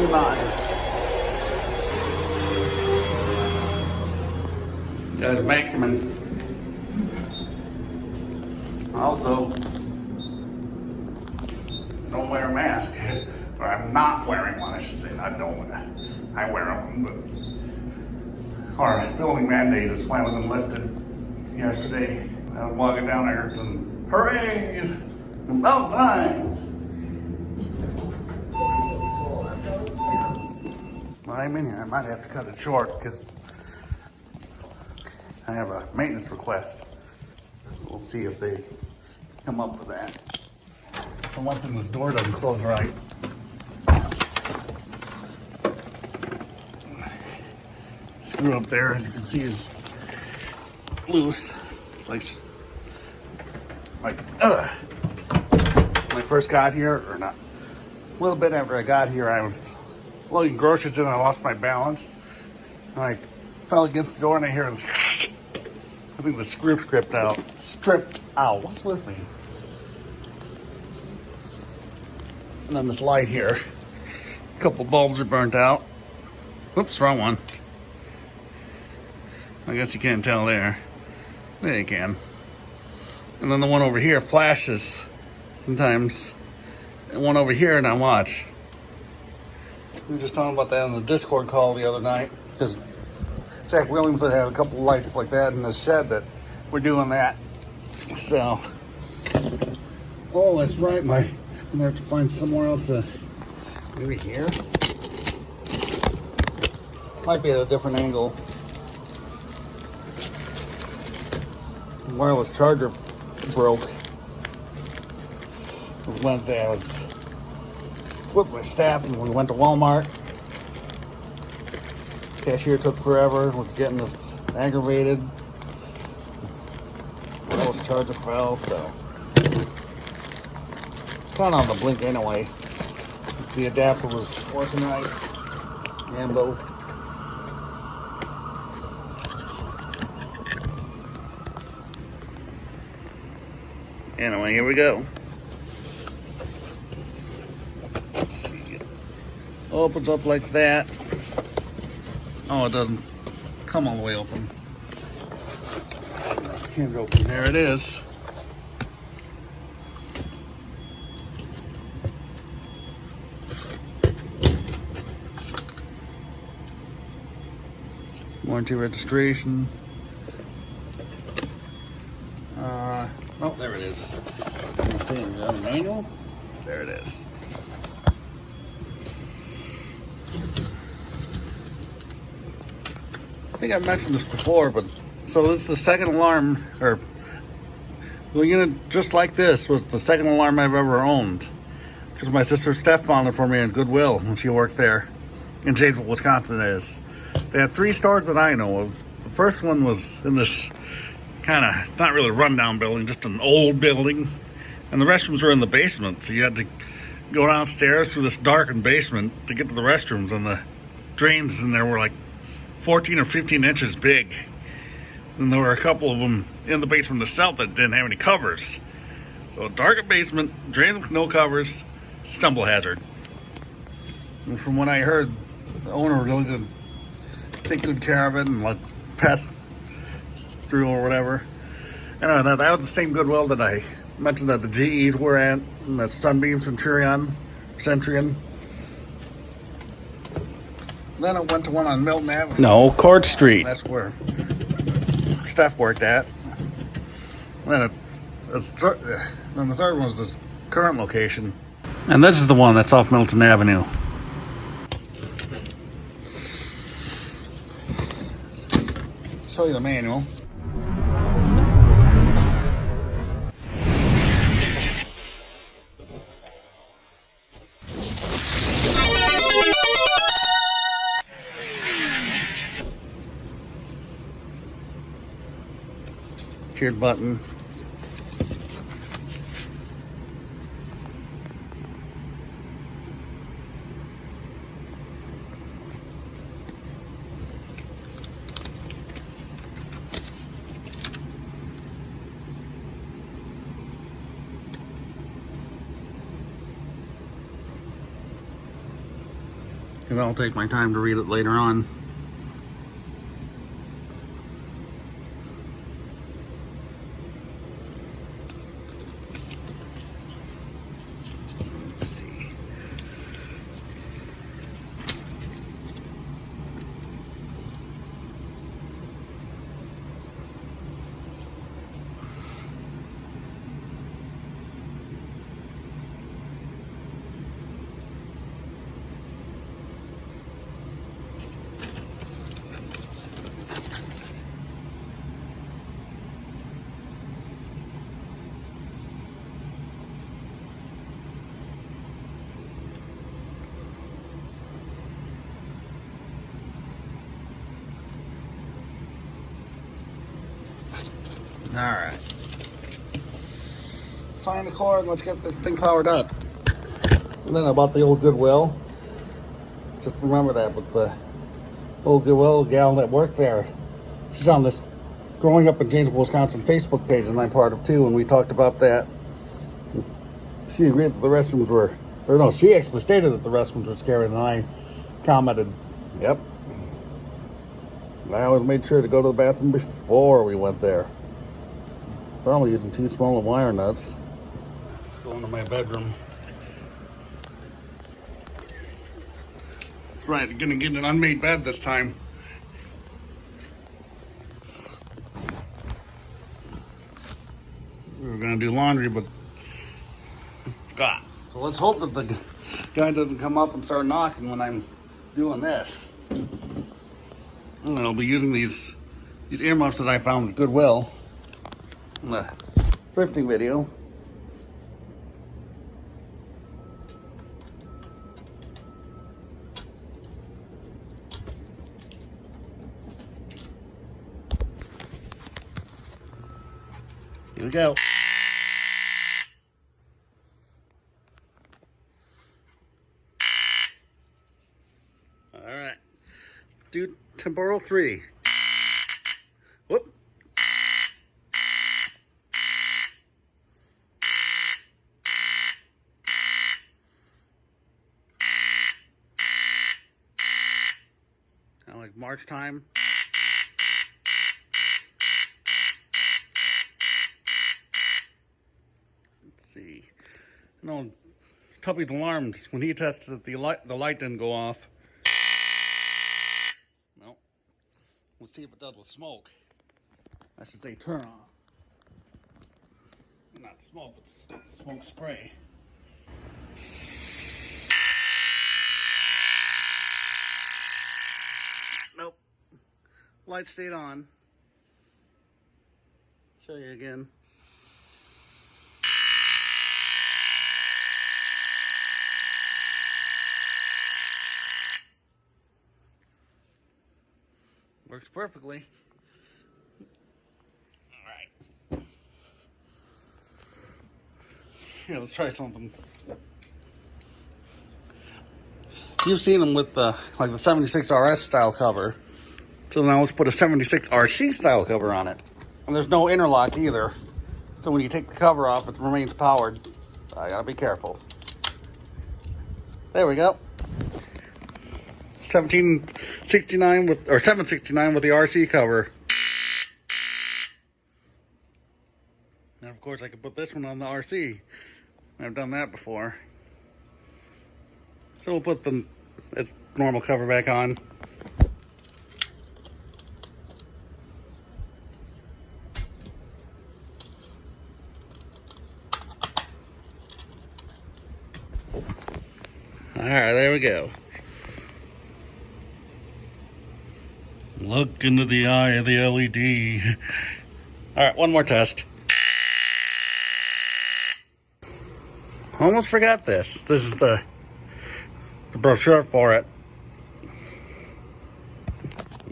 mine. Guys, vacuuming. Also, don't wear a mask. Or I'm not wearing one, I should say. I don't wear. I wear them, but our building mandate has finally been lifted yesterday. I was walking down, I heard some hooray! About times. Well, I'm in here. I might have to cut it short because I have a maintenance request. We'll see if they come up with that. For one thing, this door doesn't close right. Screw up there, as you can see, is loose. Like when I first got here, or not, a little bit after I got here, I was loading groceries in and I lost my balance. And I fell against the door and I hear it. I think the screw stripped out. What's with me? And then this light here. A couple bulbs are burnt out. Whoops, wrong one. I guess you can't tell there. There you can. And then the one over here flashes sometimes. And one over here, now watch. We were just talking about that on the Discord call the other night. Because Jack Williams had a couple lights like that in the shed that we're doing that. So, oh, that's right. I'm gonna have to find somewhere else to, maybe here. Might be at a different angle. The wireless charger broke. It was Wednesday. I was with my staff and we went to Walmart. Cashier took forever, was getting us aggravated. Wireless charger fell, so it's not on the blink anyway. The adapter was working right. Ambo. Anyway, here we go. Let's see. Opens up like that. Oh, it doesn't come all the way open. Can't open. There it is. Warranty registration. Oh, there it is. Let me see, is that a manual? There it is. I think I've mentioned this before, but so this is the second alarm, or the unit just like this was the second alarm I've ever owned. Because my sister Steph found it for me in Goodwill when she worked there in Janesville, Wisconsin. It is. They had 3 stores that I know of. The first one was in this kind of, not really rundown building, just an old building. And the restrooms were in the basement, so you had to go downstairs through this darkened basement to get to the restrooms, and the drains in there were like 14 or 15 inches big. And there were a couple of them in the basement itself that didn't have any covers. So a darkened basement, drains with no covers, stumble hazard. And from what I heard, the owner really did take good care of it and let pass through or whatever. Anyway, that was the same Goodwill that I mentioned that the GEs were at, and that Sunbeam Centurion. Then I went to one on Milton Avenue. No, Court Street. That's where Steph worked at. Then the third one was this current location. And this is the one that's off Milton Avenue. Show you the manual. Tiered button. and I'll take my time to read it later on. Let's see. All right. Find the cord. Let's get this thing powered up. And then I bought the old Goodwill. Just remember that with the old Goodwill gal that worked there. She's on this Growing Up in Janesville, Wisconsin Facebook page, and I'm part of too. And we talked about that. She agreed that the restrooms were, or no, she actually stated that the restrooms were scary, and I commented, "Yep." I always made sure to go to the bathroom before we went there. Probably using too small of wire nuts. Let's go into my bedroom. That's right, gonna get an unmade bed this time. We were gonna do laundry, but forgot. So let's hope that the guy doesn't come up and start knocking when I'm doing this. And I'll be using these earmuffs that I found at Goodwill in the thrifting video. Here we go. All right. Do temporal 3. Whoop. Kind of like March time. Let's see. No, Tubby's alarmed. When he tested it, the light didn't go off. No. Let's see if it does with smoke. I should say turn off. Not smoke, it's smoke spray. Nope. Light stayed on. Show you again. Works perfectly. All right. Here, let's try something. You've seen them with the like the 76RS style cover. So now let's put a 76RC style cover on it. And there's no interlock either. So when you take the cover off, it remains powered. So I gotta be careful. There we go. 1769 with, or 769 with the RC cover. And of course I could put this one on the RC. I've done that before. So we'll put its normal cover back on. Alright, there we go. Look into the eye of the LED. Alright, one more test. Almost forgot this. This is the brochure for it.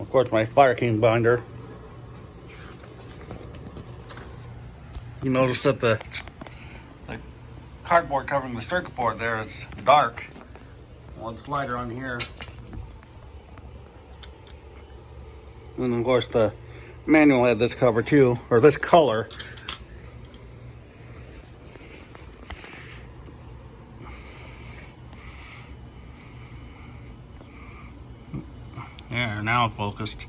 Of course, my Fire King binder. You notice that the cardboard covering the circuit board there is dark. One slider on here. And of course the manual had this cover too, or this color. There, now it focused.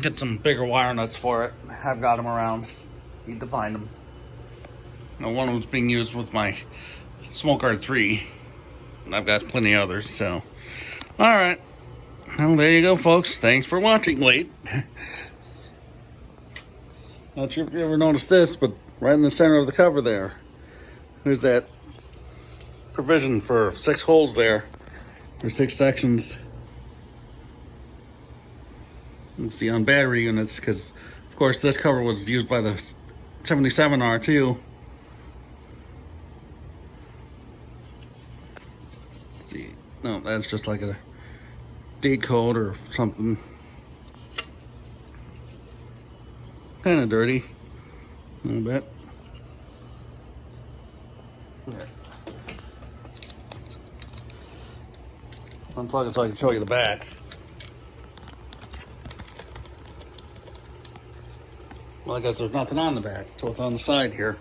Get some bigger wire nuts for it. I've got them around. Need to find them. Now, one of them's being used with my Smoke Guard 3. And I've got plenty of others, so. Alright. Well, there you go, folks. Thanks for watching. Wait. Not sure if you ever noticed this, but right in the center of the cover there's that provision for 6 holes there. For 6 sections. You see on battery units, because of course this cover was used by the 77R too. Let's see, no, that's just like a date code or something. Kind of dirty, a little bit. There. Unplug it so I can show you the back. Well, I guess there's nothing on the back, so it's on the side here.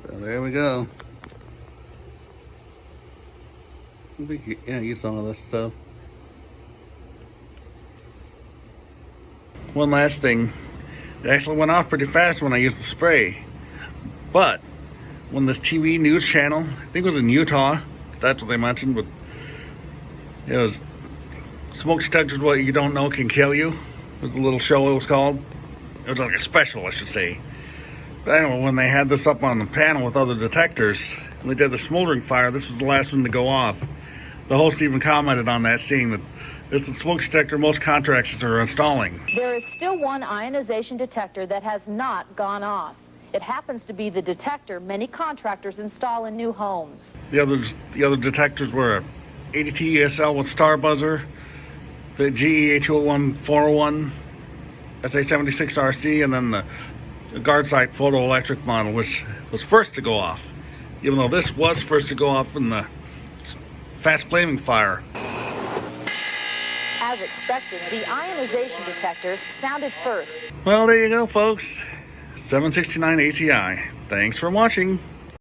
Well, there we go. I think, yeah, you saw this stuff. One last thing. It actually went off pretty fast when I used the spray. But when this TV news channel, I think it was in Utah, that's what they mentioned, but it was smoke detectors, what you don't know can kill you. It was a little show it was called. It was like a special, I should say. But anyway, when they had this up on the panel with other detectors, and they did the smoldering fire, this was the last one to go off. The host even commented on that, saying that it's the smoke detector most contractors are installing. There is still one ionization detector that has not gone off. It happens to be the detector many contractors install in new homes. The other detectors were ADT ESL with star buzzer, the GE H201 401, SA76RC, and then the guard sight photoelectric model, which was first to go off. Even though this was first to go off in the fast flaming fire. As expected, the ionization detectors sounded first. Well, there you go, folks. 769AC-I. Thanks for watching.